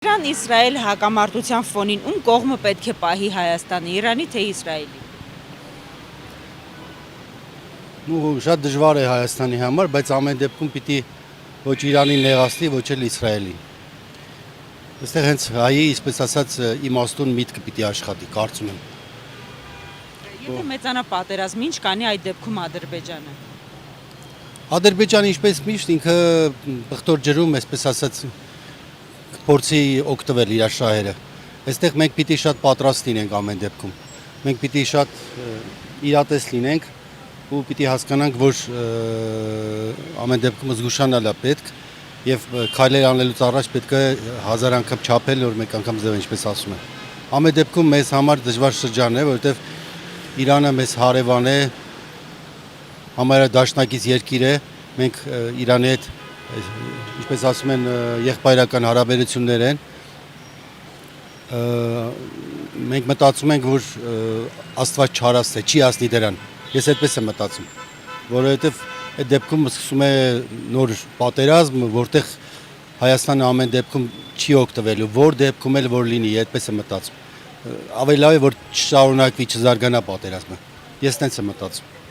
Իրան-Իսրայել հակամարտության ֆոնին ում կողմը պետք է պահի Հայաստանը, Իրանի թե Իսրայելի։ Շատ դժվար է Հայաստանի համար, բայց ամեն դեպքում պիտի ոչ Իրանին նեղացնի, ոչ էլ Իսրայելին։ Այստեղ հենց հայի, այսպես ասած, իմաստուն միտքը պիտի աշխատի, կարծում եմ։ Եթե մեծանա պատերազմ, ինչ կանի այդ դեպքում Ադրբեջանը։ Ադրբեջանը ինչպես միշտ ինքը բղտոր ջրում, այսպես ասած, փորձի օգտվել իր շահերը։ Այստեղ մենք պիտի շատ պատրաստ լինենք ամեն դեպքում։ Մենք պիտի շատ իրատես լինենք ու պիտի հասկանանք, որ ամեն դեպքում զգուշանալ է պետք եւ քայլեր անելուց առաջ պետք է 1000 անգամ չափել, որ մեկ անգամ ձև, ինչպես ասում են։ Ամեն դեպքում մեզ համար դժվար շրջան է, որովհետեւ Իրանը մեզ հարևան է, համարադաշնակից երկիր է, մենք Իրանի հետ, ինչպես ասում են, եղբայրական հարաբերություններ են, մենք մտածում ենք, որ Աստված չարաստ է, չի ասնի դրան, ես այդպես եմ մտածում, որովհետև այդ դեպքում սկսում է նոր պատերազմ, որտեղ Հայաստանը ամեն դեպքում չի օգտվելու, որ դեպքում էլ որ լինի, այդպես եմ մտածում, ավելի լավ է, որ չշարունակվի, չզարգանա պատերազմը, ես տենց եմ մտածում։